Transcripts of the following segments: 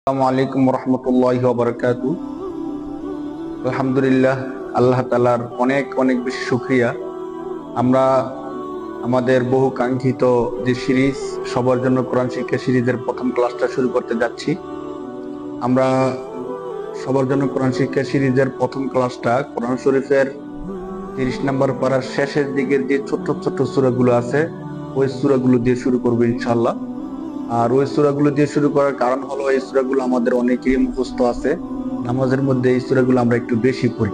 আসসালামু আলাইকুম রহমতুল্লাহি ওয়া বারাকাতুহু। আলহামদুলিল্লাহ, আল্লাহ তাআলার অনেক অনেক বেশি শুকরিয়া। আমরা আমাদের বহু কাঙ্ক্ষিত যে সিরিজ সবার জন্য কোরআন শিক্ষা সিরিজের প্রথম ক্লাসটা শুরু করতে যাচ্ছি। আমরা সবার জন্য কোরআন শিক্ষা সিরিজের প্রথম ক্লাসটা কোরআন শরীফের 30 নম্বর পারার শেষের দিকের যে ছোট্ট ছোট্ট সূরাগুলো আছে ওই সূরাগুলো দিয়ে শুরু করবো ইনশাআল্লাহ। আর ওই সূরাগুলো দিয়ে শুরু করার কারণ হলো এই সূরাগুলো আমাদের অনেকেরই মুখস্থ আছে। নামাজের মধ্যে এই সূরাগুলো আমরা একটু বেশি পড়ি।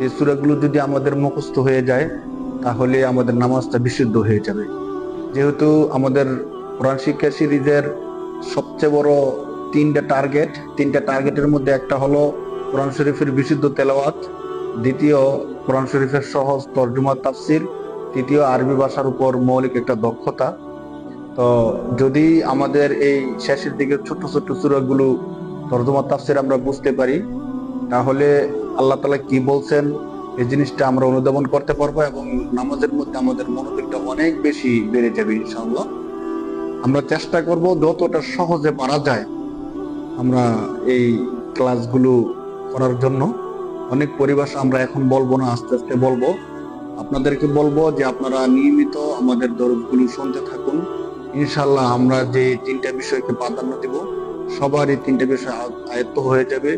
এই সূরাগুলো যদি আমাদের মুখস্থ হয়ে যায় তাহলে আমাদের নামাজটা বিশুদ্ধ হয়ে যাবে। যেহেতু আমাদের কোরআন শিক্ষা সিরিজের সবচেয়ে বড় তিনটা টার্গেটের মধ্যে একটা হলো কোরআন শরীফের বিশুদ্ধ তেলাওয়াত, দ্বিতীয় কোরআন শরীফের সহজ তরজমা তাফসির, তৃতীয় আরবি ভাষার উপর মৌলিক একটা দক্ষতা। তো যদি আমাদের এই শেষের দিকে ছোট্ট ছোট্ট সূরাগুলো তরজমা তাফসির আমরা বুঝতে পারি তাহলে আল্লাহ তাআলা কি বলছেন এই জিনিসটা আমরা অনুধাবন করতে পারবো এবং নামাজের মধ্যে আমাদের মনোযোগটা অনেক বেশি বেড়ে যাবে ইনশাআল্লাহ। আমরা চেষ্টা করব যতটা সহজে পারা যায় আমরা এই ক্লাসগুলো করার জন্য। অনেক পরিভাষা আমরা এখন বলবো না, আস্তে আস্তে বলবো। আপনাদেরকে বলবো যে আপনারা নিয়মিত আমাদের দরসগুলো শুনতে থাকুন। ইনশাআল্লাহ আমরা যে তিনটা বিষয়কে প্রাধান্য দেব সবার এই তিনটা বিষয় আয়ত্ত হয়ে যাবে।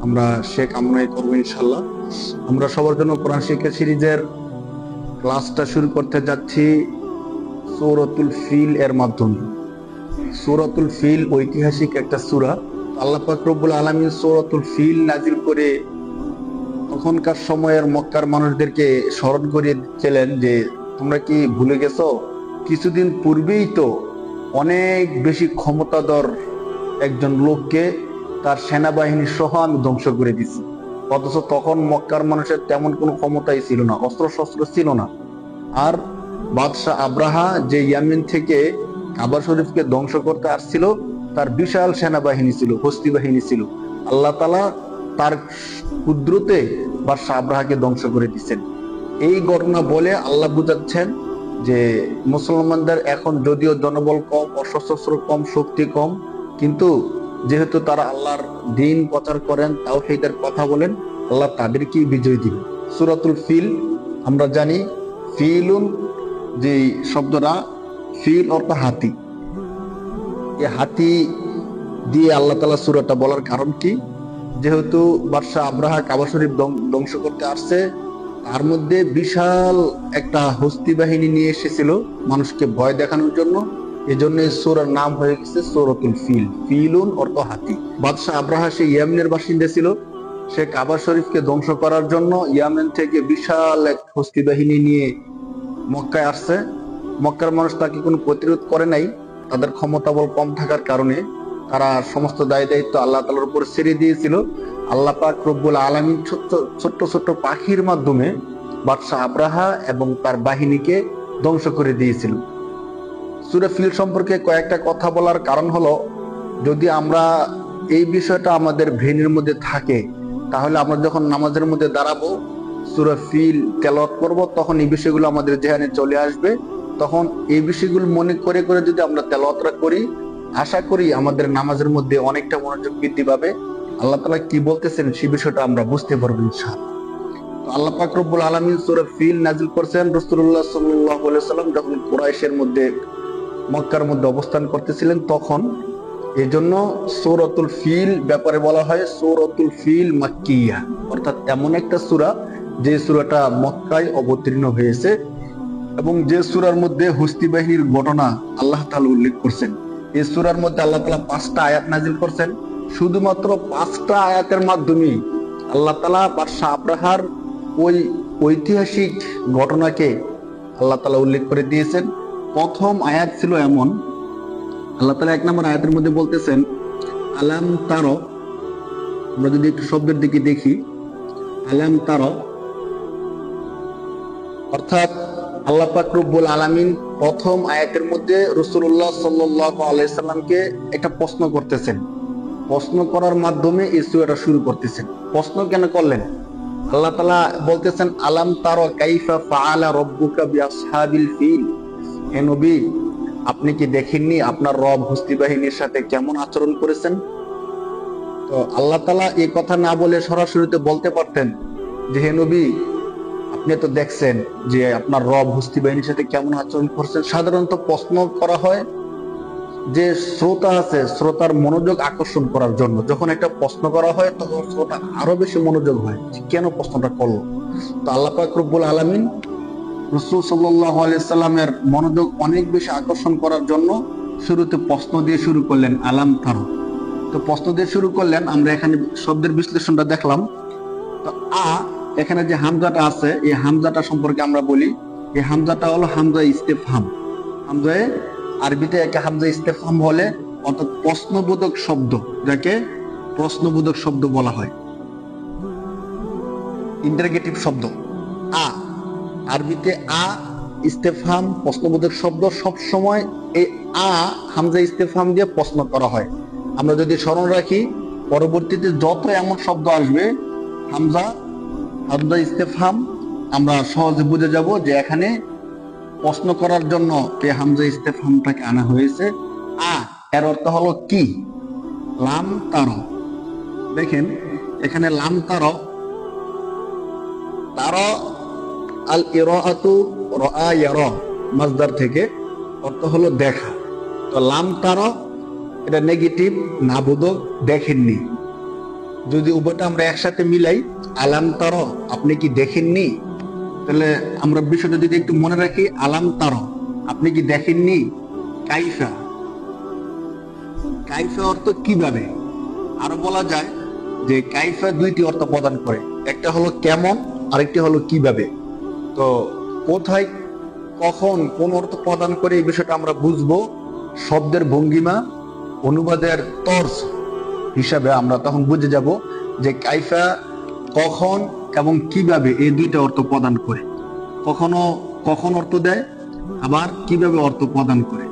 আমরা সে কামনাই করবো ইনশাআল্লাহ। আমরা সবার জন্য কোরআন শিক্ষা সিরিজের ক্লাসটা শুরু করতে যাচ্ছি সূরাতুল ফিল এর মাধ্যমে। সূরাতুল ফিল ঐতিহাসিক একটা সূরা। আল্লাহ পাক রব্বুল আলামিন সূরাতুল ফিল নাজিল করে তখনকার সময়ের মক্কার মানুষদেরকে স্মরণ করিয়ে দিচ্ছিলেন যে তোমরা কি ভুলে গেছো কিছুদিন পূর্বেই তো অনেক বেশি ক্ষমতাধর একজন লোককে তার সেনাবাহিনী সহ আমি ধ্বংস করে দিছি। অথচ তখন মক্কার মানুষের তেমন কোনো ক্ষমতাই ছিল না, অস্ত্র শস্ত্র ছিল না। আর বাদশাহ আব্রাহা যে ইয়ামেন থেকে কাবা শরীফকে ধ্বংস করতে আসছিল তার বিশাল সেনাবাহিনী ছিল, হস্তি বাহিনী ছিল। আল্লাহ তাআলা তার কুদরতে বাদশাহ আব্রাহাকে ধ্বংস করে দিচ্ছেন। এই ঘটনা বলে আল্লাহ বুঝাচ্ছেন যে মুসলমানদের এখন যদিও জনবল কম, অস্ত্র কম, শক্তি কম, কিন্তু যেহেতু তারা আল্লাহর দ্বীন প্রচার করেন, তাওহীদের কথা বলেন, আল্লাহ তাদেরকেই বিজয় দিবেন। সূরাতুল ফিল আমরা জানি ফিলুন যে শব্দটা, ফিল অর্থ হাতি। এই হাতি দিয়ে আল্লাহ তাআলা সূরাটা বলার কারণ কি? যেহেতু বাদশাহ আব্রাহা কাবা শরীফ ধ্বংস করতে আসছে, তার মধ্যে বিশাল একটা হস্তি বাহিনী নিয়ে এসেছিল মানুষকে ভয় দেখানোর জন্য। এজন্য এই সূরার নাম হয়ে গেছে সূরাতুল ফিল। ফিলুন অর্থ হাতি। বাদশাহ আব্রাহা সে ইয়েমেনের বাসিন্দা ছিল। সে কাবা শরীফকে ধ্বংস করার জন্য ইয়েমেন থেকে বিশাল এক হস্তি বাহিনী নিয়ে মক্কায় আসছে। মক্কার মানুষ তাকে কোনো প্রতিরোধ করে নাই। তাদের ক্ষমতা বল কম থাকার কারণে তারা সমস্ত দায় দায়িত্ব আল্লাহ তাআলার উপর ছেড়ে দিয়েছিল। আল্লাহ পাক রব্বুল আলামিন ছোট্ট ছোট্ট পাখির মাধ্যমে বাদশাহ আব্রাহা এবং তার বাহিনীকে ধ্বংস করে দিয়েছিল। সূরা ফিল সম্পর্কে কয়েকটা কথা বলার কারণ হলো, যদি আমরা এই বিষয়টা আমাদের ব্রেনের মধ্যে থাকে তাহলে আমরা যখন নামাজের মধ্যে দাঁড়াবো, সূরা ফিল তেলাওয়াত করব, তখন এই বিষয়গুলো আমাদের যেখানে চলে আসবে। তখন এই বিষয়গুলো মনে করে করে যদি আমরা তেলাওয়াতটা করি, আশা করি আমাদের নামাজের মধ্যে অনেকটা মনোযোগ বৃদ্ধি পাবে। আল্লাহ তাআলা কি বলতেছেন সেই বিষয়টা আমরা বুঝতে পারবো ইনশাআল্লাহ। তো আল্লাহ পাক রব্বুল আলামিন সূরা ফিল নাযিল করেছেন রাসূলুল্লাহ সাল্লাল্লাহু আলাইহি ওয়াসাল্লাম যখন কুরাইশের মধ্যে, মক্কার মধ্যে অবস্থান করতেছিলেন তখন। এজন্য সূরাতুল ফিল ব্যাপারে বলা হয় সূরাতুল ফিল মাক্কিয়া, অর্থাৎ এমন একটা সূরা যে সূরাটা মক্কায় অবতীর্ণ হয়েছে এবং যে সূরার মধ্যে হস্তি বাহিনীর ঘটনা আল্লাহ তাআলা উল্লেখ করছেন। এই সূরার মধ্যে আল্লাহ তাআলা 5টা আয়াত নাযিল করছেন। শুধুমাত্র 5টা আয়াতের মাধ্যমে আল্লাহ তাআলা বাদশাহ আব্রাহার ওই ঐতিহাসিক ঘটনাকে আল্লাহ তাআলা উল্লেখ করে দিয়েছেন। প্রথম আয়াত ছিল এমন, আল্লাহ তাআলা 1 নম্বর আয়াতের মধ্যে বলতেছেন আলাম তারো। আমরা যদি একটু শব্দের দিকে দেখি, আলাম তারো অর্থাৎ আল্লাহ পাক রব্বুল আলামিন প্রথম আয়াতের মধ্যে রাসূলুল্লাহ সাল্লাল্লাহু আলাইহি সাল্লামকে একটা প্রশ্ন করতেছেন। প্রশ্ন করার মাধ্যমে এই সূরাটা শুরু করতেছেন। প্রশ্ন কেন করলেন? আল্লাহ তাআলা বলতেছেন আলাম তারা কাইফা ফাআলা রাব্বুকা বিআসহাবিল ফিল। হে নবী, আপনি কি দেখেননি আপনার রব হস্তি বাহিনীর সাথে কেমন আচরণ করেছেন? তো আল্লাহ তাআলা এই কথা না বলে সরাসরি বলতে পারতেন যে হে নবী, আপনি তো দেখছেন যে আপনার রব হস্তি বাহিনীর সাথে কেমন আচরণ করছেন। সাধারণত প্রশ্ন করা হয় যে শ্রোতা আছে, শ্রোতার মনোযোগ আকর্ষণ করার জন্য। যখন একটা প্রশ্ন করা হয় তখন শ্রোতা আরো বেশি মনোযোগ হয়, কেন প্রশ্নটা করলো। তো আল্লাহ পাক রব্বুল আলামিন রাসূল সাল্লাল্লাহু আলাইহি সাল্লামের মনোযোগ অনেক বেশি আকর্ষণ করার জন্য শুরুতে প্রশ্ন দিয়ে শুরু করলেন, আলাম তারা। তো প্রশ্ন দিয়ে শুরু করলেন। আমরা এখানে শব্দের বিশ্লেষণটা দেখলাম। তো এখানে যে হামজাটা আছে, এই হামজাটা সম্পর্কে আমরা বলি। এই হামজাটা হলো হামজা ইস্তেফহাম। হামজায়ে আরবিতে একে হামজা ইস্তেফহাম বলে, অর্থাৎ প্রশ্নবোধক শব্দ, যাকে প্রশ্নবোধক শব্দ বলা হয়, ইন্টারগেটিভ শব্দ। আরবিতে ইস্তেফহাম প্রশ্নবোধক শব্দ। সব সময় এই হামজা ইস্তেফহাম দিয়ে প্রশ্ন করা হয়। আমরা যদি স্মরণ রাখি, পরবর্তীতে যত এমন শব্দ আসবে হামজা ইস্তেফহাম, আমরা সহজে বুঝে যাব যে এখানে প্রশ্ন করার জন্য এই হামজা ইস্তেফহামটাকে আনা হয়েছে। এর অর্থ হলো কি? লাম তার। দেখেন এখানে লাম তার আল ইরাআতু রাআ ইয়ারা মাসদার থেকে, অর্থ হলো দেখা। তো লাম তার এটা নেগেটিভ, না বোধক, দেখেননি। যদি উভয়টা আমরা একসাথে মিলাই, আলাম তার আপনি কি দেখেননি, তাহলে আমরা বিষয়টা যদি একটু মনে রাখি, আলাম তার আপনি কি দেখেননি, কাইফা। কাইফা অর্থ কিভাবে। আরো বলা যায় যে কাইফা দুইটি অর্থ প্রদান করে, একটা হলো কেমন, আরেকটি হলো কিভাবে। তো কোথায়, কখন, কোন অর্থ প্রদান করে, এই বিষয়টা আমরা বুঝবো শব্দের ভঙ্গিমা, অনুবাদের তর্জ হিসাবে। আমরা তখন বুঝে যাব যে কাইফা কখন এবং কিভাবে এই দুইটা অর্থ প্রদান করে। কখন অর্থ দেয়, আবার কিভাবে অর্থ প্রদান করে।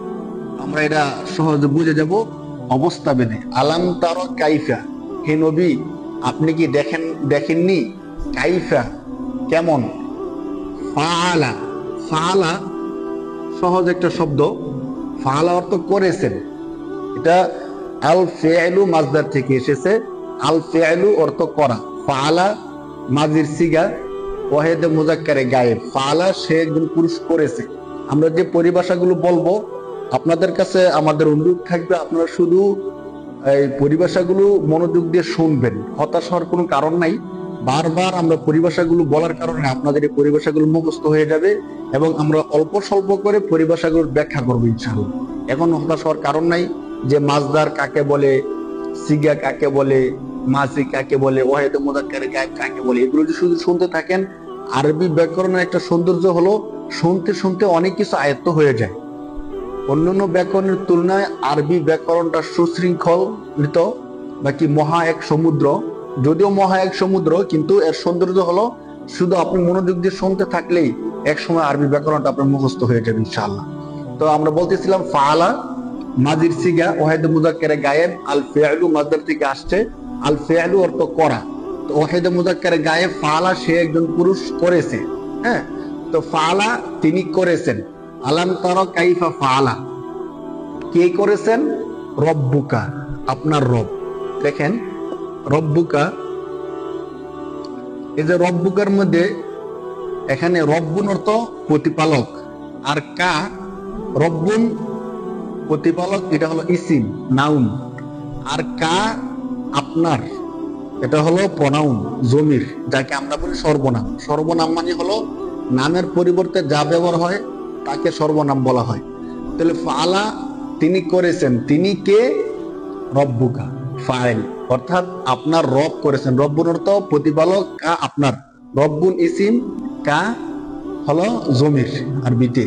আমরা এটা সহজে বুঝে যাব অবস্থা ভেদে। আলাম তার কাইফা, হে নবী আপনি কি দেখেননি, কাইফা কেমন। ফাআলা, ফাআলা সহজ একটা শব্দ। ফাআলা অর্থ করেছেন। এটা আল ফিআলু মাসদার থেকে এসেছে। আল ফিআলু অর্থ করা। ফাআলা মাজির সিগা, ওয়াহিদে মুজাক্কারে গায়েব। ফাআলা সে একজন পুরুষ করেছে। আমরা যে পরিভাষাগুলো বলবো আপনাদের কাছে আমাদের অনুরোধ থাকবে, আপনারা শুধু এই পরিভাষাগুলো মনোযোগ দিয়ে শুনবেন। হতাশ হওয়ার কোনো কারণ নাই। বারবার আমরা পরিভাষাগুলো বলার কারণে আপনাদের এই পরিভাষাগুলো মুখস্থ হয়ে যাবে এবং আমরা অল্প স্বল্প করে পরিভাষাগুলোর ব্যাখ্যা করবো ইনশাআল্লাহ। এখন হতাশ হওয়ার কারণ নাই যে মাসদার কাকে বলে, সিগা কাকে বলে, মাজি কাকে বলে, ওয়াহিদে মুজাক্কারে গায়েব কাকে বলে, এগুলো যদি শুধু শুনতে থাকেন। আরবি ব্যাকরণের একটা সৌন্দর্য হলো শুনতে শুনতে অনেক কিছু আয়ত্ত হয়ে যায়। অন্যান্য ব্যাকরণের তুলনায় আরবি ব্যাকরণটা সুশৃঙ্খলিত, বাকি মহা এক সমুদ্র। যদিও মহা এক সমুদ্র, কিন্তু এর সৌন্দর্য হলো শুধু আপনি মনোযোগ দিয়ে শুনতে থাকলেই এক সময় আরবি ব্যাকরণটা আপনার মুখস্থ হয়ে যাবে ইনশাআল্লাহ। তো আমরা বলতেছিলাম ফাআলা মাজির সিগা, ওয়াহিদে মুজাক্কারে গায়েব। আল ফিআলু মাসদার থেকে আসছে। আল ফিআলু অর্থ করা। তো ওয়াহিদে মুজাক্কারে গায়েব, ফাআলা সে একজন পুরুষ করেছে। হ্যাঁ, তো ফাআলা তিনি করেছেন। আলাম তারা কাইফা ফাআলা, কে করেছেন? রব্বুকা, আপনার রব। দেখেন রব্বুকা, এই যে রব্বুকার মধ্যে এখানে রব্বুন অর্থ প্রতিপালক, আর কা রব্বুন প্রতিপালক, এটা হলো ইসিম, নাউন। আর কা আপনার, এটা হলো প্রনাউন, জমির, যাকে আমরা বলি সর্বনাম। সর্বনাম মানে হলো নামের পরিবর্তে যা ব্যবহার হয় তাকে সর্বনাম বলা হয়। তাহলে ফাআলা তিনি করেছেন, তিনি কে? রব্বুকা, ফাইল, অর্থাৎ আপনার রব করেছেন। রব্বুন অর্থ প্রতিপালক, কা আপনার। রব্বুন ইসিম, কা হলো জমির আরবিতে।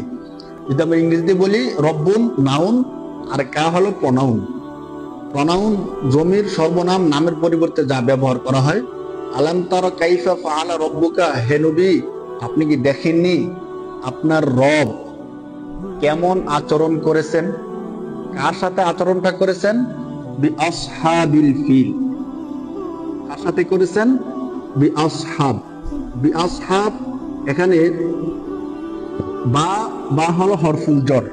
যদি আমরা ইংরেজিতে বলি রব্বুন নাউন, আর কা হলো প্রনাউন। প্রনাউন জমির, সর্বনাম, নামের পরিবর্তে যা ব্যবহার করা হয়। আলাম তারা কাইফা ফাআলা রব্বুকা, হে নবী আপনি কি দেখেননি আপনার রব কেমন আচরণ করেছেন? কার সাথে আচরণটা করেছেন? B আসহাবিল feel. কার সাথে করেছেন? বি আসহাব। বি আসহাব এখানে বা হলো হরফুল জর,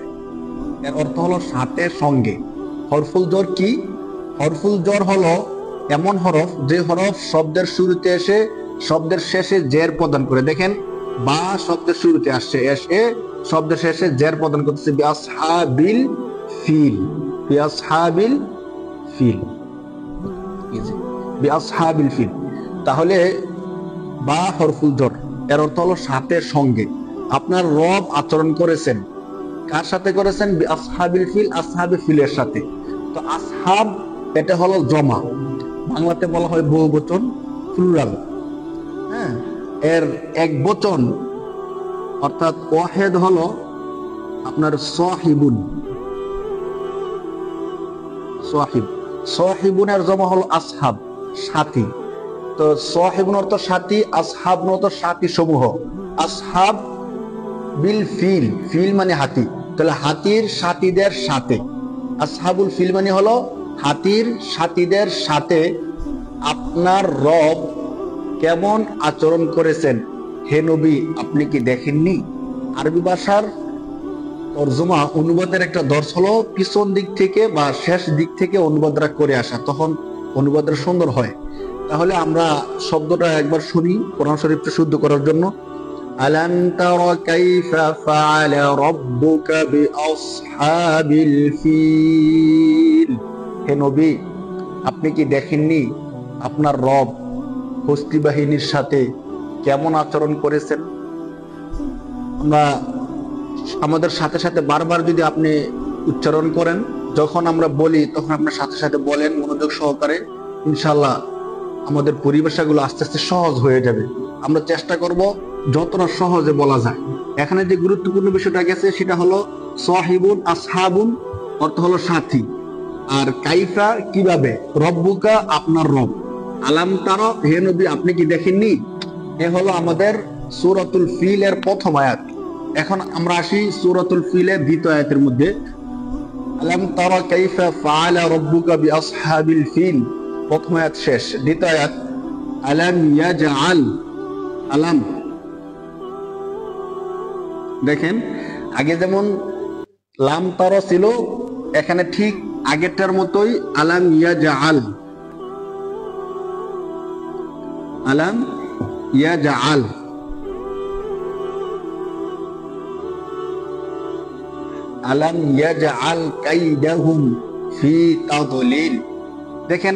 এর অর্থ হলো সাথে, সঙ্গে। হরফুল জর কি? হরফুল জর হলো এমন হরফ যে হরফ শব্দের শুরুতে এসে শব্দের শেষে জের প্রদান করে। দেখেন বা শব্দের শুরুতে আসছে, এসে শব্দের শেষে জের প্রদান করতেছে, বিআসহাবিল ফিল, বিআসহাবিল ফিল, বিআসহাবিল ফিল। তাহলে বা হরফুল জর এর অর্থ হলো সাথে, সঙ্গে। আপনার রব আচরণ করেছেন, কার সাথে করেছেন? বিআসহাবিল ফিল, আসহাবে ফিলের সাথে। তো আসহাব এটা হলো জমা, বাংলাতে বলা হয় বহুবচন, প্লুরাল। হ্যাঁ, এর এক বচন অর্থাৎ ওয়াহেদ হলো আপনার সাহিবুন, সাহিব। সাহিবুনের জমা হলো আসহাব, সাথী। তো সাহিবুন অর্থ সাথী, আসহাব অর্থ সাথী সমূহ। আসহাব বিল ফিল, ফিল মানে হাতি, তাহলে হাতির সাথীদের সাথে। আসহাবুল ফিল মানে হলো হাতির সাথীদের সাথে আপনার রব কেমন আচরণ করেছেন হে নবী আপনি কি দেখেননি? আরবি ভাষার তরজমা অনুবাদের একটা দর্শ হলো পিছন দিক থেকে বা শেষ দিক থেকে অনুবাদরা করে আসা, তখন অনুবাদটা সুন্দর হয়। তাহলে আমরা শব্দটা একবার শুনি কোরআন শরীফটা শুদ্ধ করার জন্য। আলাম তারা কাইফা ফাআলা রাব্বুকা বিআসহাবিল ফিল, হে নবী আপনি কি দেখেননি আপনার রব হস্তি বাহিনীর সাথে কেমন আচরণ করেছেন? আমরা আমাদের সাথে সাথে বারবার যদি আপনি উচ্চারণ করেন, যখন আমরা বলি তখন আপনার সাথে সাথে বলেন মনোযোগ সহকারে, ইনশাআল্লাহ আমাদের পরিভাষাগুলো আস্তে আস্তে সহজ হয়ে যাবে। আমরা চেষ্টা করব যতটা সহজে বলা যায়। এখানে যে গুরুত্বপূর্ণ বিষয়টা গেছে সেটা হলো সাহিবুন, আসহাবুন অর্থ হলো সাথী, আর কাইফা কিভাবে, রব্বুকা আপনার রব, আলাম তারা হে নবী আপনি কি দেখেননি। এ হলো আমাদের সূরাতুল ফিল এর প্রথম আয়াত। এখন আমরা আসি সূরাতুল ফিলের দ্বিতীয় আয়াতের মধ্যে। আলাম তারা কাইফা ফাআলা রাব্বুকা বিআসহাবিল ফিল, প্রথম আয়াত শেষ। দ্বিতীয় আয়াত আলাম ইয়াজআল, আলাম, দেখেন আগে যেমন লাম তারা ছিল, এখানে ঠিক আগেরটার মতোই আলাম ইয়াজআল, আলাম ইয়াজআল, আলাম ইয়াজআল কাইদাহুম ফি তাদলিল। দেখেন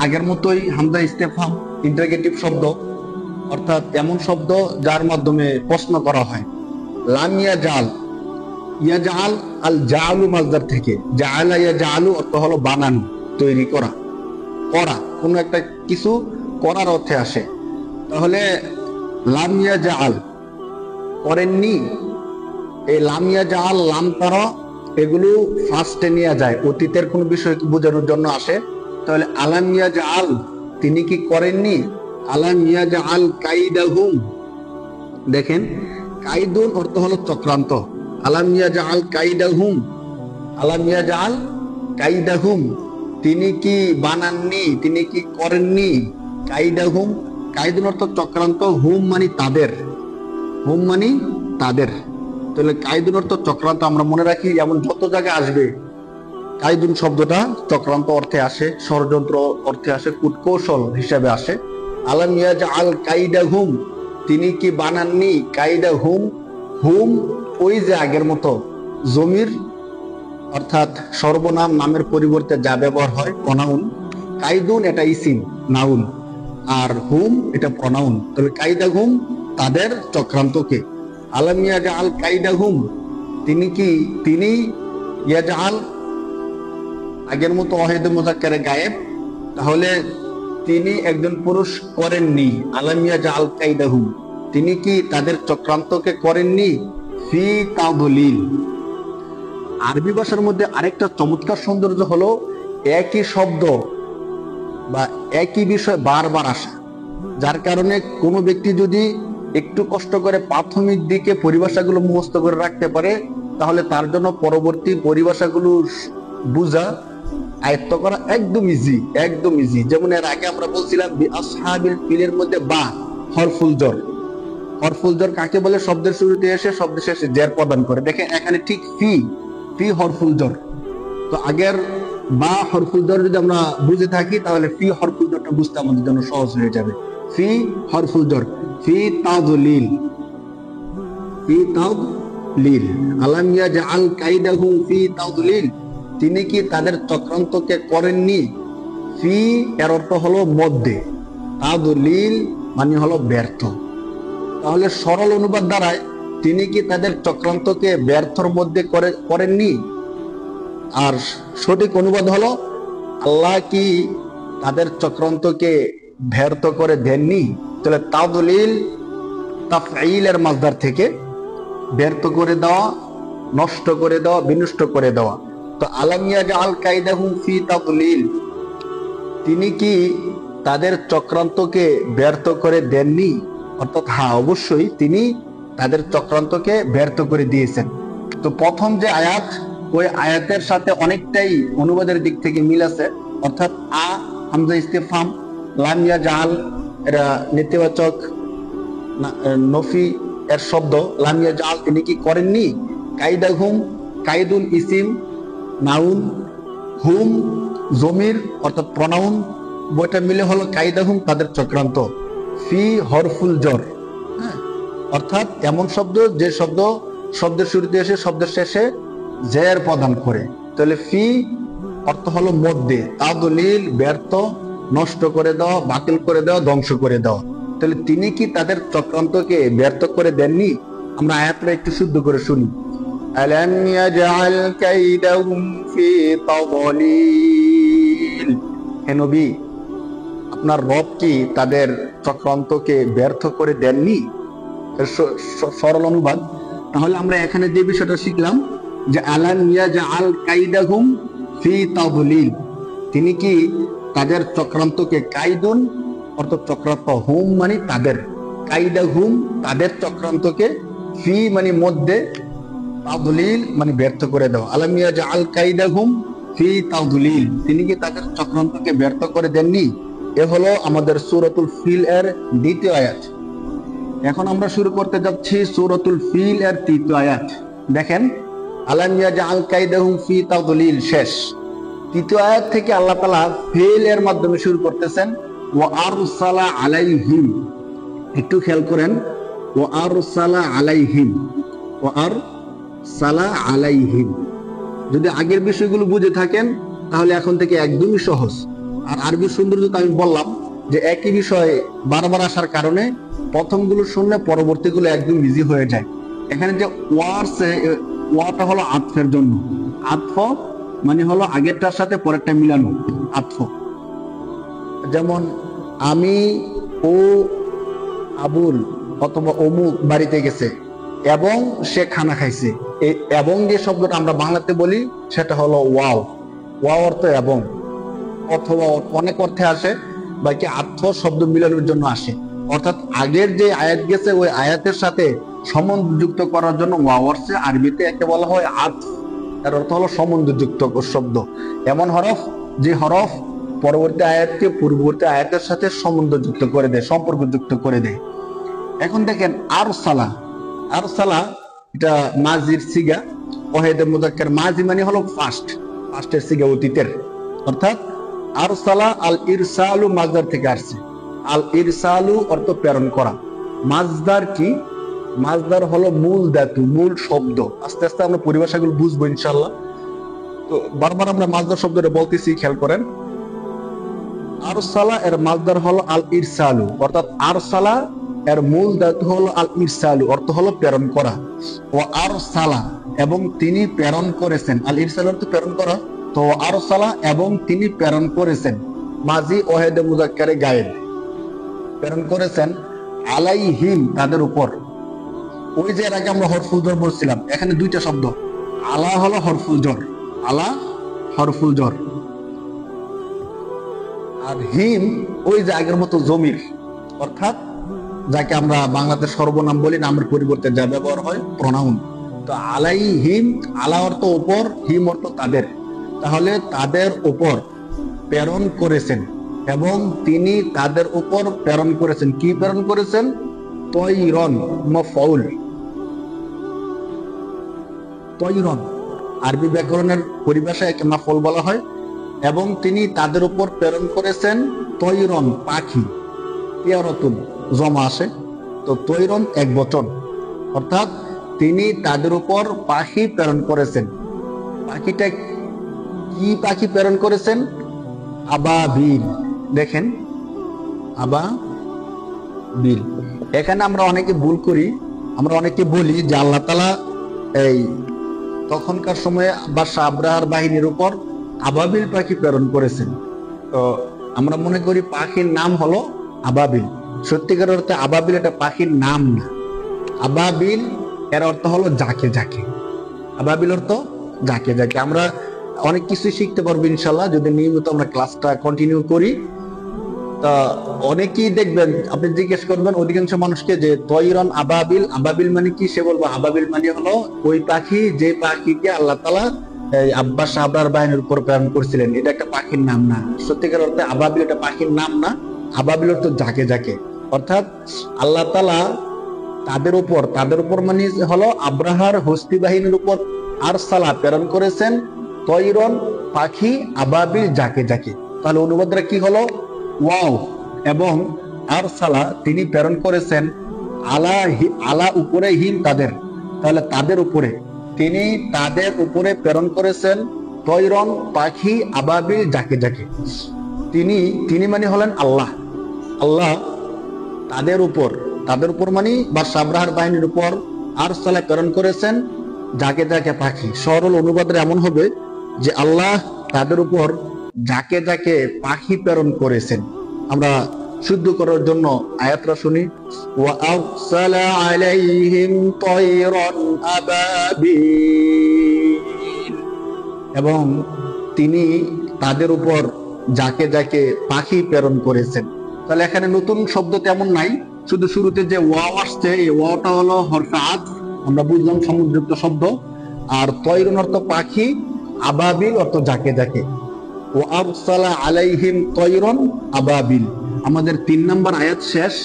আগের মতোই হামজা ইস্তেফহাম, ইন্টারোগেটিভ শব্দ, অর্থাৎ এমন শব্দ যার মাধ্যমে প্রশ্ন করা হয়। লাম ইয়াজআল, ইয়াজআল আল জাআলু মাজদার থেকে, জাআলা ইয়াজআলু অর্থ হলো বানানো, তৈরি করা, করা, কোন একটা কিছু করার অর্থে আসে। তাহলে লাম ইয়াজআল করেননি, এই লাম ইয়াজআল, লাম তারা এগুলো ফার্স্টে নিয়ে যায়, অতীতের কোন বিষয়কে বোঝানোর জন্য আসে। তাহলে আলাম ইয়াজআল তিনি কি করেননি, আলাম ইয়াজআল কাইদাহুম, দেখেন কাইদুন অর্থ হলো চক্রান্ত, আলাম ইয়াজআল কাইদাহুম, আলাম ইয়াজআল কাইদাহুম তিনি কি বানাননি, তিনি কি করেননি, কাইদাহুম, কাইদুন অর্থ চক্রান্ত, হুম মানে তাদের, হুম মানে তাদের। তাহলে কাইদুন অর্থ চক্রান্ত আমরা মনে রাখি, এমন যত জায়গায় আসবে কাইদুন শব্দটা চক্রান্ত অর্থে আসে, ষড়যন্ত্র অর্থে আসে, কূটকৌশল হিসাবে আসে। আলাম ইয়াজআল কাইদাহুম তিনি কি বানাননি, কাইদাহুম, হুম ওই যে আগের মতো জমির অর্থাৎ সর্বনাম, নামের পরিবর্তে যা ব্যবহার হয় প্রনাউন। কাইদুন এটা ইসিম নাউন, আর হুম এটা প্রনাউন। তবে কাইদাহুম তাদের চক্রান্তকে। আলাম ইয়াজআল কাইদাহুম তিনি কি, তিনি ইয়াজআল আগের মতো ওয়াহিদে মুযাক্কারে গায়েব, তাহলে তিনি একজন পুরুষ করেননি। আলাম ইয়াজআল কাইদাহুম তিনি কি তাদের চক্রান্তকে করেননি, ফি তাদলিল। আরবি ভাষার মধ্যে আরেকটা চমৎকার সৌন্দর্য হলো একই শব্দ বা একই বিষয় বারবার আসা, যার কারণে কোনো ব্যক্তি যদি একটু কষ্ট করে প্রাথমিক দিকে পরিভাষাগুলো মুখস্থ করে রাখতে পারে, তাহলে তার জন্য পরবর্তী পরিভাষাগুলো বুঝা, আয়ত্ত করা একদম ইজি, একদম ইজি। যেমন এর আগে আমরা বলছিলাম বিআসহাবিল ফিলের মধ্যে বা হরফুল জর, হরফুল জর কাকে বলে? শব্দের শুরুতে এসে শব্দের শেষে জের প্রদান করে। দেখেন এখানে ঠিক ফি, ফি হরফুল জর। তো আগের বা হরফুল জর যদি আমরা বুঝে থাকি তাহলে ফি হরফুল জরটা বুঝতে আমাদের জন্য সহজ হয়ে যাবে। ফি হরফুল জর, ফি তাদলিল, ফি তাদলিল, আলাম ইয়াজআল কাইদাহুম ফি তাদলিল, তিনি কি তাদের চক্রান্তকে করেননি। ফি এর অর্থ হলো মধ্যে, তাদলিল মানে হলো ব্যর্থ। তাহলে সরল অনুবাদ দ্বারায় তিনি কি তাদের চক্রান্তকে ব্যর্থর মধ্যে করেননি। আর সঠিক অনুবাদ হলো আল্লাহ কি তাদের চক্রান্তকে ব্যর্থ করে দেননি। তাহলে তাদলিল তাফঈলের মাসদার থেকে ব্যর্থ করে দেওয়া, নষ্ট করে দেওয়া, বিনষ্ট করে দেওয়া। তো আলাম ইয়াজআল কাইদাহুম ফি তাদলিল, তিনি কি তাদের চক্রান্তকে ব্যর্থ করে দেননি। অর্থাৎ হ্যাঁ, অবশ্যই তিনি তাদের চক্রান্তকে ব্যর্থ করে দিয়েছেন। তো প্রথম যে আয়াত, ওই আয়াতের সাথে অনেকটাই অনুবাদের দিক থেকে মিল আছে। অর্থাৎ আ হামজা ইস্তিফহাম, লাম ইয়াজআল এরা নেতিবাচক নফি এর শব্দ, লাম ইয়াজআল তিনি কি করেননি। কাইদাহুম, কাইদুল ইসিম নাউন, হুম জমির অর্থাৎ প্রনাউন, বইটা মিলে হলো কাইদাহুম তাদের চক্রান্ত। ফি হরফুল জর, অর্থাৎ এমন শব্দ যে শব্দ শব্দের শুরুতে এসে শব্দের শেষে জের প্রদান করে। তাহলে ফি অর্থ হলো মধ্যে, তাদলিল ব্যর্থ, নষ্ট করে দেওয়া, বাতিল করে দেওয়া, ধ্বংস করে দেওয়া। তাহলে তিনি কি তাদের চক্রান্তকে ব্যর্থ করে দেননি। আমরা আয়াতটা একটু শুদ্ধ করে শুনি। আলাম ইয়াজআল কাইদাহুম ফি তাদলিল, হে নবী আপনার রব কি তাদের চক্রান্তকে ব্যর্থ করে দেননি। সরল অনুবাদ। তাহলে আমরা এখানে যে বিষয়টা শিখলাম যে আলাম ইয়াজআল কাইদাহুম ফি তাদলিল, তিনি কি তাদের চক্রান্তকে, কাইদুন অর্থাৎ চক্রান্ত, হুম মানে তাদের, কাইদাহুম তাদের চক্রান্তকে, ফি মানে মধ্যে, তাদলিল মানে ব্যর্থ করে দাও। আলাম ইয়াজআল কাইদাহুম ফি তাদলিল, তিনি কি তাদের চক্রান্তকে ব্যর্থ করে দেননি। এ হলো আমাদের সূরাতুল ফিল এর দ্বিতীয় আয়াত। এখন আমরা শুরু করতে যাচ্ছি সূরাতুল ফিল এর তৃতীয় আয়াত। দেখেন, আলাম ইয়াজআল কাইদাহুম ফি তাদলিল শেষ। তৃতীয় আয়াত থেকে আল্লাহ তাআলা ফিল এর মাধ্যমে শুরু করতেছেন, ওয়া আরসালা আলাইহিম। একটু খেয়াল করেন, ওয়া আরসালা আলাইহিম, ওয়া আরসালা আলাইহিম। যদি আগের বিষয়গুলো বুঝে থাকেন তাহলে এখন থেকে একদমই সহজ। আর আরবি সৌন্দর্য তো আমি বললাম যে একই বিষয়ে বারবার আসার কারণে প্রথমগুলো শুনলে পরবর্তীগুলো একদম ইজি হয়ে যায়। এখানে যে ওয়াটা হলো আতফের জন্য। আতফ মানে হলো আগেরটার সাথে পরেরটা মিলানো, আতফ। যেমন আমি ও আবুল অথবা অমুক বাড়িতে গেছে এবং সে খানা খাইছে, এই এবং যে শব্দটা আমরা বাংলাতে বলি সেটা হলো ওয়াও। ওয়াও অর্থ এবং, অথবা অনেক অর্থে আসে, বাকি আতফ শব্দ মিলানোর জন্য আসে। অর্থাৎ আগের যে আয়াত গেছে ওই আয়াতের সাথে সম্বন্ধযুক্ত করার জন্য ওয়াও আসছে। আরবিতে একে বলা হয় আতফ, এর অর্থ হলো সম্বন্ধযুক্ত শব্দ। এমন হরফ যে হরফ পরবর্তী আয়াতকে পূর্ববর্তী আয়াতের সাথে সম্বন্ধযুক্ত করে দেয়, সম্পর্কযুক্ত করে দেয়। এখন দেখেন আরসালা, আরসালা এটা মাজির সিগা, ওয়াহিদে মুযাক্কার। মাজি মানে হলো ফাস্টের সিগা, অতীতের। অর্থাৎ আরসালা আল ইরসালু মাজদার থেকে আসছে। আল ইরসালু অর্থ প্রেরণ করা। মাজদার কি? মাজদার হলো মূল ধাতু, মূল শব্দ। আস্তে আস্তে আমরা পরিভাষাগুলো বুঝবো ইনশাআল্লাহ। তো বারবার আমরা মাজদার শব্দটা বলতেছি, খেয়াল করেন। আরসালা এর মাজদার হলো আল ইরসালু, অর্থাৎ আরসালা এর মূল ধাতু হলো আল ইরসালু, অর্থ হলো প্রেরণ করা। ও আরসালা এবং তিনি প্রেরণ করেছেন। আল ইরসাল অর্থ প্রেরণ করা। তো আরসালা এবং তিনি প্রেরণ করেছেন, মাজি ওয়াহিদে মুযাক্কারে গায়েব, প্রেরণ করেছেন আলাইহিম তাদের উপর। ওই যে এর আগে আমরা হরফুল জর বলছিলাম, এখানে দুইটা শব্দ। আলা হলো হরফুল জর, আলা হরফুল জর, আর হিম ওই যে আগের মতো জমির, অর্থাৎ যাকে আমরা বাংলাতে সর্বনাম বলি, নামের পরিবর্তে যা ব্যবহার হয় প্রনাউন। তো আলাইহিম, আলা অর্থ উপর, হিম অর্থ তাদের। তাহলে তাদের উপর প্রেরণ করেছেন এবং তিনি তাদের উপর প্রেরণ করেছেন। কি প্রেরণ করেছেন? তৈরন, মাফউল। তৈরন আরবি ব্যাকরণের পরিভাষায় একে মাফউল বলা হয়। এবং তিনি তাদের উপর প্রেরণ করেছেন তৈরন পাখি, তিয়ারতুন জমা আসে, তো তৈরন এক বচন, অর্থাৎ তিনি তাদের উপর পাখি প্রেরণ করেছেন। পাখিটা কি পাখি প্রেরণ করেছেন? আবাবিল। দেখেন আবাবিল। এখানে আমরা অনেকে ভুল করি, আমরা অনেকে বলি যে আল্লাহ তাআলা এই তখনকার সময়ে বাদশাহ আব্রাহার বাহিনীর উপর আবাবিল পাখি প্রেরণ করেছেন। তো আমরা মনে করি পাখির নাম হলো আবাবিল। সত্যিকার অর্থে আবাবিল এটা পাখির নাম না। আবাবিল এর অর্থ হলো যাকে যাকে। আবাবিল অর্থ যাকে যাকে। আমরা অনেক কিছু শিখতে পারবো ইনশাল্লাহ যদি নিয়মিত আমরা ক্লাসটা কন্টিনিউ করি। তা অনেকেই দেখবেন, আপনি জিজ্ঞেস করবেন অধিকাংশ মানুষকে যে তৈরন আবাবিল, আবাবিল মানে কি? সে বলবো আবাবিল মানে হলো ওই পাখি যে পাখিকে আল্লাহ তাআলা আব্বাস আবরার বাহিনীর উপর প্রেরণ করছিলেন, এটা একটা পাখির নাম না। সত্যিকার অর্থে আবাবিল এটা পাখির নাম না। আবাবিল অর্থ যাকে যাকে, অর্থাৎ আল্লাহ তাআলা তাদের উপর মানে হলো আব্রাহার হস্তি বাহিনীর উপর আরসালা প্রেরণ করেছেন তৈরন পাখি আবাবিল যাকে যাকে। তাহলে অনুবাদটা কি হলো? ওয়াও এবং আরসালা তিনি প্রেরণ করেছেন আলা উপরে হিম তাদের, তাহলে তাদের উপরে তিনি প্রেরণ করেছেন তৈরন পাখি আবাবিল যাকে যাকে। তিনি মানে হলেন আল্লাহ। আল্লাহ তাদের উপর মানে বাদশাহ আব্রাহার বাহিনীর উপর আরসালা প্রেরণ করেছেন যাকে যাকে পাখি। সরল অনুবাদে এমন হবে যে আল্লাহ তাদের উপর যাকে যাকে পাখি প্রেরণ করেছেন। আমরা শুদ্ধ করার জন্য আয়াতটা শুনি। ওয়া আরসালা আলাইহিম তায়রান আবাবিল, এবং তিনি তাদের উপর যাকে যাকে পাখি প্রেরণ করেছেন। তাহলে এখানে নতুন শব্দ তেমন নাই, শুধু শুরুতে যে ওয়াও আসছে এই ওয়াওটা হলো হরফে আতফ, আমরা বুঝলাম সমুদ্রযুক্ত শব্দ। আর তৈরন অর্থ পাখি, আবাবিল অর্থ যাকে যাকে। ওয়া আরসালা আলাইহিম তৈরন আবাবিল। আমাদের 3 নম্বর আয়াত শেষ।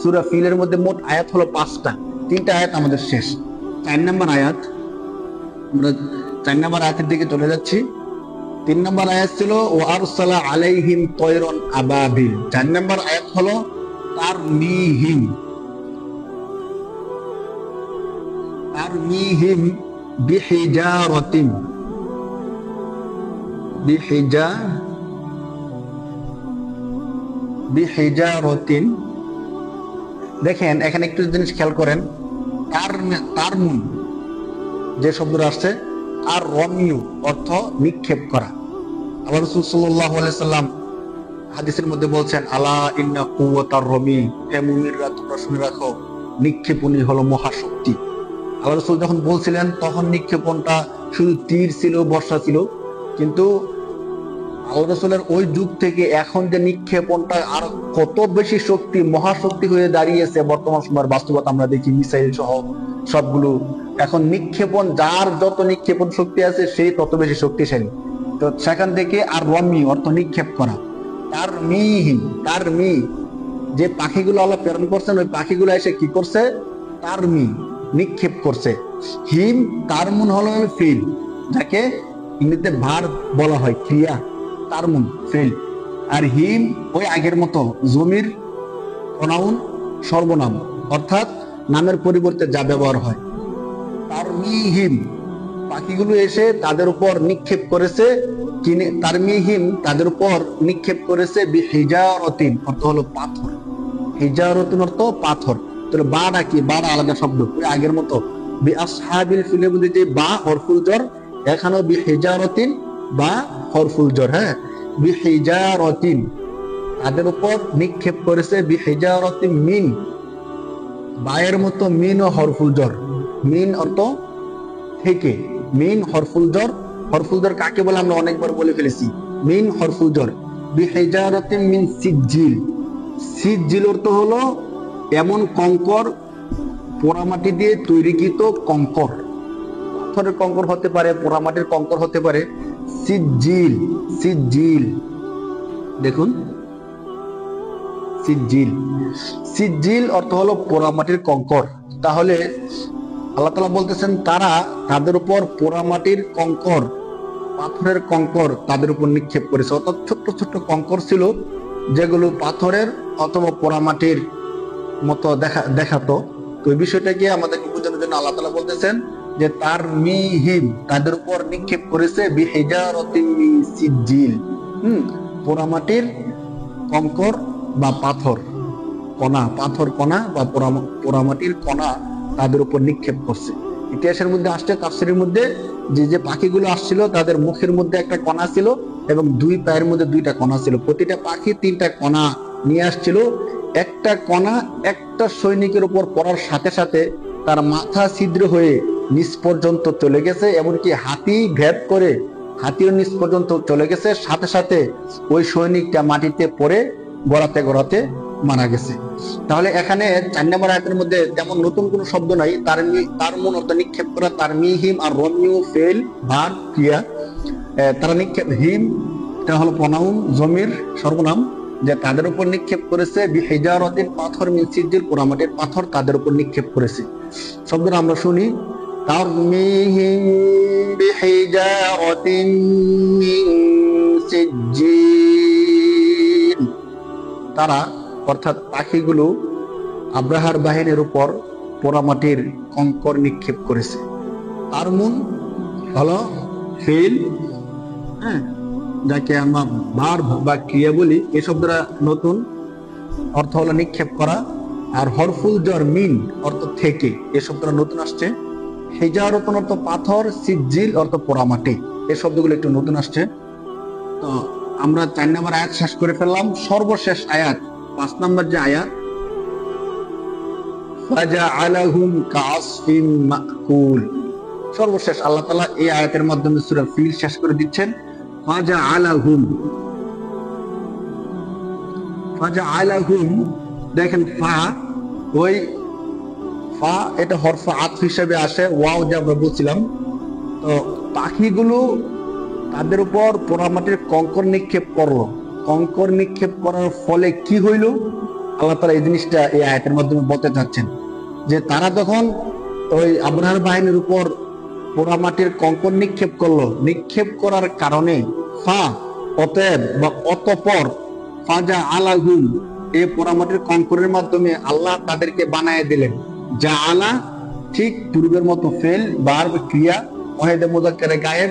সূরা ফিলের মধ্যে মোট আয়াত হলো 5টা, 3টা আয়াত আমাদের শেষ। 4 নম্বর আয়াত, আমরা 4 নম্বর আয়াতের দিকে চলে যাচ্ছি। 3 নম্বর আয়াত ছিল ওয়া আরসালা আলাইহিম তৈরন আবাবিল। 4 নম্বর আয়াত হলো তারমিহিম বিহিজারাতিন। দেখেন এখানে একটু জিনিস খেয়াল করেন, তারমুন যে শব্দটা আসছে, আর রমিউ অর্থ নিক্ষেপ করা। আবার রাসূল সাল্লাল্লাহু আলাইহি সাল্লাম হাদিসের মধ্যে বলছেন আলা ইন্না কুওয়াতার রমি, হে মুমিনরা তোমরা শুনে রাখো নিক্ষেপণই হলো মহাশক্তি। আল্লাহ রাসূল যখন বলছিলেন তখন নিক্ষেপণটা শুধু তীর ছিল, বর্ষা ছিল, কিন্তু আল্লাহ রাসূলের ওই যুগ থেকে এখন যে নিক্ষেপণটা আর কত বেশি শক্তি, মহাশক্তি হয়ে দাঁড়িয়েছে। বর্তমান সময়ের বাস্তবতা আমরা দেখি মিসাইল সহ সবগুলো এখন নিক্ষেপণ, যার যত নিক্ষেপণ শক্তি আছে সেই তত বেশি শক্তিশালী। তো সেখান থেকে আর রমি অর্থ নিক্ষেপ করা। তারমি যে পাখিগুলো আল্লাহ প্রেরণ করছেন ওই পাখিগুলো এসে কি করছে? তারমি নিক্ষেপ করছে। হিম তারমুন হলো ফিল, যাকে ইংরেজিতে ভার্ব বলা হয়, ক্রিয়া। তারমুন ফিল, আর হিম ওই আগের মতো জমির প্রনাউন সর্বনাম, অর্থাৎ নামের পরিবর্তে যা ব্যবহার হয়। তারমিহিম পাখিগুলো এসে তাদের উপর নিক্ষেপ করেছে, তারমিহিম তাদের উপর নিক্ষেপ করেছে বিহিজারাতিন অর্থ হলো পাথর। হিজারাতিন অর্থ পাথর। তাহলে বাটা কি? বাটা আলাদা শব্দ, ওই আগের মতো বি আসহাবিল ফিলের মধ্যে যে বা হরফুল জর, এখানেও বিহিজারাতিন বা হরফুল জর। হ্যাঁ, বিহিজারাতিন তাদের উপর নিক্ষেপ করেছে বিহিজারাতিন মিন, বায়ের মতো মিন ও হরফুল জর। মিন অর্থ থেকে, মিন হরফুল জর। হরফুল জর কাকে বলে আমরা অনেকবার বলে ফেলেছি। মিন হরফুল জর বিহিজারাতিন মিন সিজিল। সিজিল অর্থ হলো এমন কঙ্কর, পোড়ামাটি দিয়ে তৈরিকৃত কঙ্কর। পাথরের কঙ্কর হতে পারে, পোড়ামাটির কঙ্কর হতে পারে। সিজিল দেখুন, সিজিল অর্থ হলো পোড়ামাটির কঙ্কর। তাহলে আল্লাহ তাআলা বলতেছেন তারা তাদের উপর পোড়ামাটির কঙ্কর পাথরের কঙ্কর তাদের উপর নিক্ষেপ করেছে, অর্থাৎ ছোট্ট ছোট্ট কঙ্কর ছিল যেগুলো পাথরের অথবা পোড়ামাটির মতো দেখাতো। তো এই বিষয়টাকে আমাদেরকে বোঝানোর জন্য আল্লাহ তাআলা বলতেছেন যে তার মিহিম তাদের উপর নিক্ষেপ করেছে বিহিজারাতিন মিন সিজিল, পোড়ামাটির কঙ্কর বা পাথর কণা, পাথর কণা বা পোড়ামাটির কণা তাদের উপর নিক্ষেপ করছে। ইতিহাসের মধ্যে আসছে, তাফসীরের মধ্যে যে পাখিগুলো আসছিল তাদের মুখের মধ্যে একটা কণা ছিল এবং দুই পায়ের মধ্যে দুইটা কণা ছিল। প্রতিটা পাখি তিনটা কণা নিয়ে আসছিল। একটা কণা একটা সৈনিকের উপর পড়ার সাথে সাথে তার মাথা ছিদ্র হয়ে নিচ পর্যন্ত চলে গেছে, এমনকি হাতি ভেদ করে হাতিও নিচ পর্যন্ত চলে গেছে। সাথে সাথে ওই সৈনিকটা মাটিতে পড়ে গড়াতে গড়াতে মারা গেছে। তাহলে এখানে 4 নম্বর আয়াতের মধ্যে তেমন নতুন কোনো শব্দ নাই। তার মূল অর্থ নিক্ষেপ করা, তার মিহিম আর রমিউ ফেল ভার ক্রিয়া। তারা নিক্ষেপ, হিম এটা হলো প্রনাউন, জমির সর্বনাম, যে তাদের উপর নিক্ষেপ করেছে বিহিজারাতিন পাথর মিন সিজিল, পোড়ামাটির পাথর তাদের উপর নিক্ষেপ করেছে। শব্দটা আমরা শুনি, তারমিহিম বিহিজারাতিন মিন সিজিল। তারা অর্থাৎ পাখিগুলো আব্রাহার বাহিনীর উপর পোড়ামাটির কঙ্কর নিক্ষেপ করেছে। তার মূল হলো ফেল, যাকে আমরা ভার্ব বা ক্রিয়া বলি, এই শব্দটা নতুন, অর্থ হলো নিক্ষেপ করা। আর হরফুল জর মিন অর্থ থেকে, এই শব্দটা নতুন আসছে। হিজারাতুন অর্থ পাথর, সিজিল অর্থ পোড়ামাটি, এই শব্দগুলো একটু নতুন আসছে। তো আমরা 4 নম্বর আয়াত শেষ করে ফেললাম। সর্বশেষ আয়াত 5 নম্বর যে আয়াত, ফাজআলাহুম কাআসফিন মাকুল। সর্বশেষ আল্লাহ তাআলা এই আয়াতের মাধ্যমে সূরা ফিল শেষ করে দিচ্ছেন। ফাজআলাহুম, ফাজআলাহুম, দেখেন ফা, ওই ফা এটা হরফ আতফ হিসেবে আসে, ওয়াও যে আমরা বলছিলাম। তো পাখিগুলো তাদের উপর পোড়ামাটির কঙ্কর নিক্ষেপ করলো। কঙ্কর নিক্ষেপ করার ফলে কি হইল, আল্লাহ তাআলা এই জিনিসটা এই আয়াতের মাধ্যমে বলতে চাচ্ছেন যে তারা তখন ওই আব্রাহার বাহিনীর উপর পোড়ামাটির কঙ্কর নিক্ষেপ করলো। নিক্ষেপ করার কারণে ফা, অতএব বা অতঃপর, ফাজা আলাহুম, এই পোড়ামাটির কঙ্করের মাধ্যমে আল্লাহ তাদেরকে বানায় দিলেন। যা আলা, ঠিক পূর্বের মতো ফেল ভার্ব ক্রিয়া, ওয়াহিদে মুযাক্কারে গায়েব,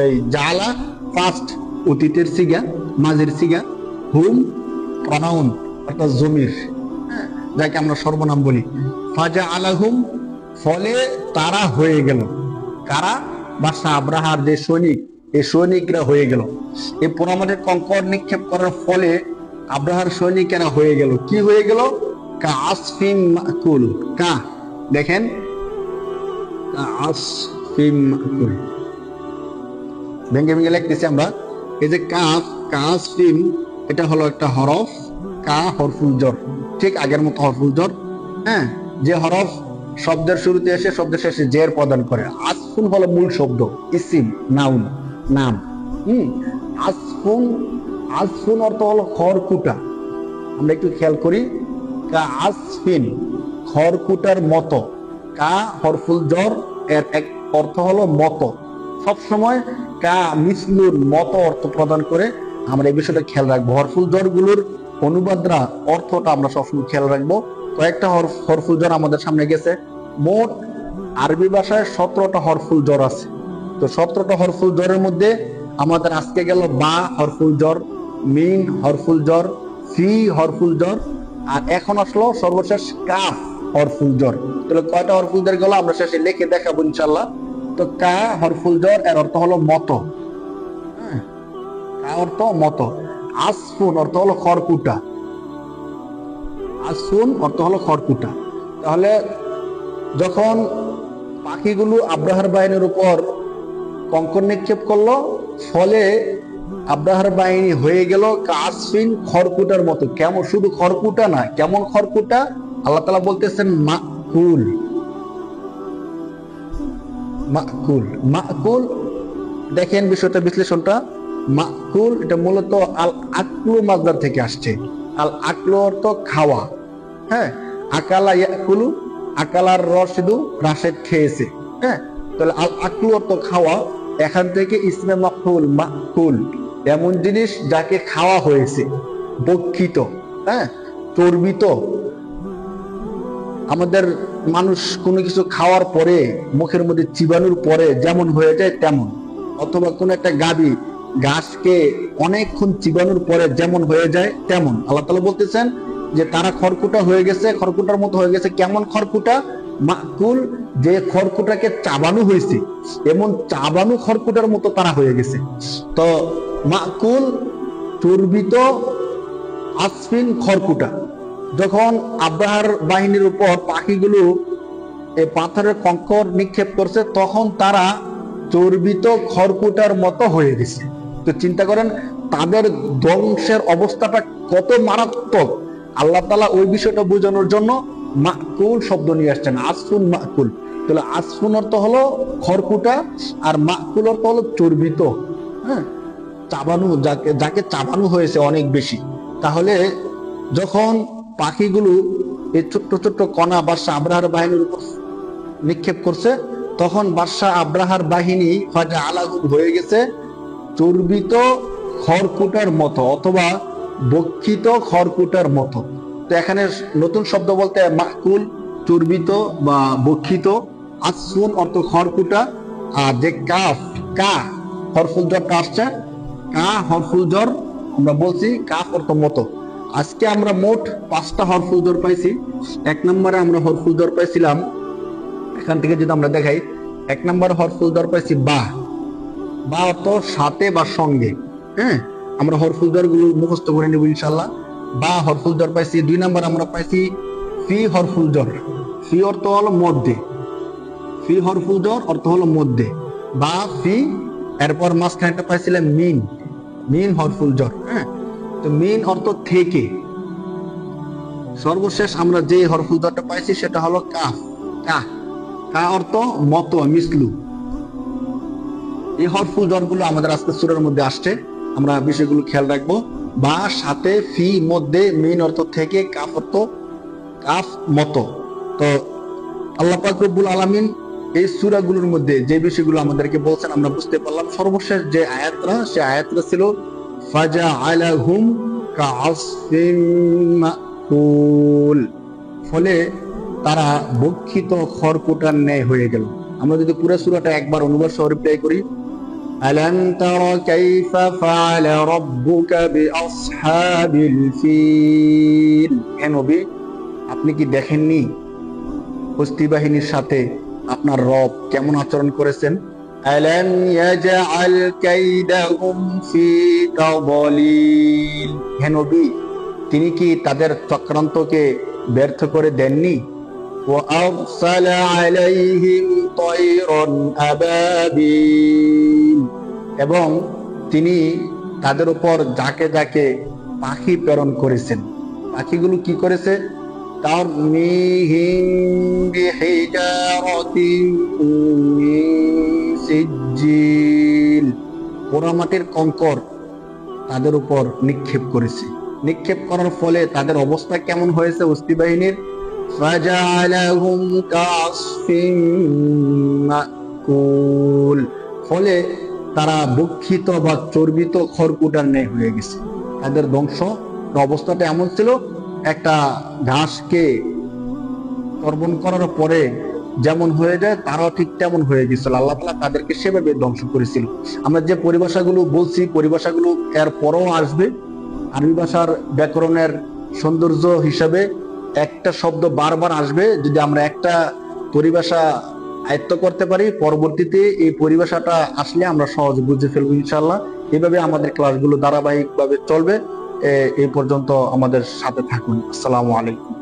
এই জালা ফার্স্ট অতীতের সিগা, মাঝের সিগা, হুম প্রনাউন অর্থাৎ জমির, যাকে আমরা সর্বনাম বলি। ফাজা আলাহুম, ফলে তারা হয়ে গেল। কারা? বাদশা আব্রাহার যে সৈনিক, এই সৈনিকরা হয়ে গেল। এই পোড়ামাটির কঙ্কর নিক্ষেপ করার ফলে আব্রাহার সৈনিকেরা হয়ে গেল। কি হয়ে গেল? কাআসফিন মাকুল। কা, দেখেন কাআসফিন মাকুল, ভেঙে ভেঙে লিখতেছি আমরা। এই যে কাফ, কাআসফিন, এটা হলো একটা হরফ, কা হরফুল জর, ঠিক আগের মতো হরফুল জর। যে হরফ শব্দের শুরুতে এসে শব্দের শেষে জের প্রদান করে। আসফুন হলো মূল শব্দ, ইসিম, নাউন, নাম। আসফুন, আসফুন অর্থ হলো খড়কুটা। আমরা একটু খেয়াল করি, কা আসফিন, খড়কুটার মতো। কা হরফুল জর, এর এক অর্থ হলো মতো। সবসময় কা মিসলুর মতো অর্থ প্রদান করে। আমরা এই বিষয়টা খেয়াল রাখবো। হরফুল জর গুলোর অনুবাদরা অর্থটা আমরা সবসময় খেয়াল রাখবো। কয়েকটা হরফুল জর আমাদের সামনে গেছে। মোট আরবি ভাষায় 17টা হরফুল জর আছে। তো 17টা হরফুল জরের মধ্যে আমাদের আজকে গেল বা হরফুল জর, মিন হরফুল জর, ফি হরফুল জর, আর এখন আসলো সর্বশেষ কাফ হরফুল জর। তাহলে কয়টা হরফুল জর গেল আমরা শেষে লিখে দেখাবো ইনশাআল্লাহ। তো কা হরফুল জর, এর অর্থ হলো মতো। কা অর্থ মতো। আসফুন অর্থ হলো খড়কুটা। আসফুন অর্থ হলো খড়কুটা। তাহলে যখন পাখিগুলো আব্রাহার বাহিনীর উপর কঙ্কর নিক্ষেপ করলো, ফলে আব্রাহার বাহিনী হয়ে গেল কাসফিন, খড়কুটার মতো। কেমন? শুধু খড়কুটা না, কেমন খড়কুটা? আল্লাহ তাআলা বলতেছেন মাকুল। মাকুল, মাকুল, দেখেন বিষয়টা, বিশ্লেষণটা। মাকুল এটা মূলত আল আকলু মাজদার থেকে আসছে। আল আকলু অর্থ খাওয়া। আকালা ইয়াকুলু, আকালার রস শুধু রাশেদ খেয়েছে। তাহলে আল আকলু অর্থ খাওয়া। এখান থেকে ইসমে মাফউল মাকুল, এমন জিনিস যাকে খাওয়া হয়েছে, ভক্ষিত, হ্যাঁ, চর্বিত। আমাদের মানুষ কোনো কিছু খাওয়ার পরে মুখের মধ্যে চিবানোর পরে যেমন হয়ে যায় তেমন, অথবা কোন একটা গাভী ঘাসকে অনেকক্ষণ চিবানোর পরে যেমন হয়ে যায় তেমন। আল্লাহ তাআলা বলতেছেন যে তারা খড়কুটা হয়ে গেছে, খড়কুটার মতো হয়ে গেছে। কেমন খড়কুটা? মাকুল, যে খড়কুটাকে চাবানো হয়েছে এমন চাবানো খড়কুটার মতো তারা হয়ে গেছে। তো মাকুল, চর্বিত, আসফিন, খড়কুটা। যখন আব্রাহার বাহিনীর উপর পাখিগুলো এই পাথরের কঙ্কর নিক্ষেপ করছে, তখন তারা চর্বিত খড়কুটার মতো হয়ে গেছে। তো চিন্তা করেন তাদের ধ্বংসের অবস্থাটা কত মারাত্মক। আল্লাহ তাআলা ওই বিষয়টা বোঝানোর জন্য মাকুল শব্দ নিয়ে আসছেন, আসফুন মাকুল। তাহলে আসফুন অর্থ হলো খড়কুটা, আর মাকুল অর্থ হলো চর্বিত, হ্যাঁ, চাবানো, যাকে চাবানো হয়েছে অনেক বেশি। তাহলে যখন পাখিগুলো এই ছোট্ট ছোট্ট কণা বাদশাহ আব্রাহার বাহিনীর উপর নিক্ষেপ করছে, তখন বাদশাহ আব্রাহার বাহিনী ফাজআলাহুম হয়ে গেছে চর্বিত খড়কুটার মতো, অথবা বক্ষিত খড়কুটার মতো। তো এখানে নতুন শব্দ বলতে মাকুল, চর্বিত বা বক্ষিত, আসফুন অর্থ খড়কুটা, আর যে কাফ, কা হরফুল জরটা আসছে, কা হরফুল জর আমরা বলছি কাফ অর্থ মতো। আজকে আমরা মোট 5টা হরফুল জর পাইছি। 1 নম্বরে আমরা হরফুল জর পাইছিলাম, এখান থেকে যদি আমরা দেখাই, 1 নম্বর হরফুল জর পাইছি বা, বা অর্থ সাথে বা সঙ্গে, হ্যাঁ, আমরা হরফুল জর গুলো মুখস্থ করে নেব ইনশাআল্লাহ। বা হরফুল জর পাইছি। 2 নম্বর আমরা পাইছি ফি হরফুল জর, ফি অর্থ হলো মধ্যে, ফি হরফুল জর অর্থ হলো মধ্যে, বা ফি। এরপর মাঝখানে পাইছিলাম মিন, মিন হরফুল জর, হ্যাঁ, তো মিন অর্থ থেকে। সর্বশেষ আমরা যে হরফুল জরটা পাইছি সেটা হলো কাফ, কা, কা অর্থ মতো, মিসলু। এই হরফুল জরগুলো আমাদের আজকে সূরার মধ্যে আসছে, আমরা বিষয়গুলো খেয়াল রাখবো। বা সাথে, ফি মধ্যে, মিন অর্থ থেকে, কাফ অর্থ কাফ মতো। তো আল্লাহ পাক রব্বুল আলামিন এই সূরাগুলোর মধ্যে যে বিষয়গুলো আমাদেরকে বলছেন আমরা বুঝতে পারলাম। সর্বশেষ যে আয়াতটা, সে আয়াতটা ছিল ফাজআলাহুম কাআসফিন মাকুল, ফলে তারা বক্ষিত খড়কুটার ন্যায় হয়ে গেল। আমরা যদি পুরো সূরাটা একবার অনুবাদ সহ রিপ্লাই করি, আলাম তারা কাইফা ফাআলা রাব্বুকা বিআসহাবিল ফিল, হে নবী আপনি কি দেখেননি হস্তি বাহিনীর সাথে আপনার রব কেমন আচরণ করেছেন? আলাম ইয়াজআল কাইদাহুম ফি তাদলিল, হে নবী তিনি কি তাদের চক্রান্তকে ব্যর্থ করে দেননি? ওয়া আরসালা আলাইহিম তায়রান আবাবিল, এবং তিনি তাদের উপর যাকে যাকে পাখি প্রেরণ করেছেন। পাখিগুলো কি করেছে? তারমিহিম বিহিজারাতিন মিন সিজ্জিল, পোড়ামাটির কঙ্কর তাদের উপর নিক্ষেপ করেছে। নিক্ষেপ করার ফলে তাদের অবস্থা কেমন হয়েছে হস্তি বাহিনীর? ফাজআলাহুম কাআসফিন মাকুল, ফলে তারা বক্ষিত বা চর্বিত খড়কুটার ন্যায় হয়ে গেছে। তাদের ধ্বংস অবস্থাটা এমন ছিল, একটা ঘাসকে কর্বণ করার পরে যেমন হয়ে যায় তারাও ঠিক তেমন হয়ে গেছিল। আল্লাহ তাআলা তাদেরকে সেভাবে ধ্বংস করেছিল। আমরা যে পরিভাষাগুলো বলছি, পরিভাষাগুলো এর পরও আসবে। আরবি ভাষার ব্যাকরণের সৌন্দর্য হিসাবে একটা শব্দ বারবার আসবে। যদি আমরা একটা পরিভাষা আয়ত্ত করতে পারি, পরবর্তীতে এই পরিভাষাটা আসলে আমরা সহজে বুঝে ফেলবো ইনশাআল্লাহ। এভাবে আমাদের ক্লাসগুলো ধারাবাহিকভাবে চলবে। এই পর্যন্ত আমাদের সাথে থাকুন। আসসালামু আলাইকুম।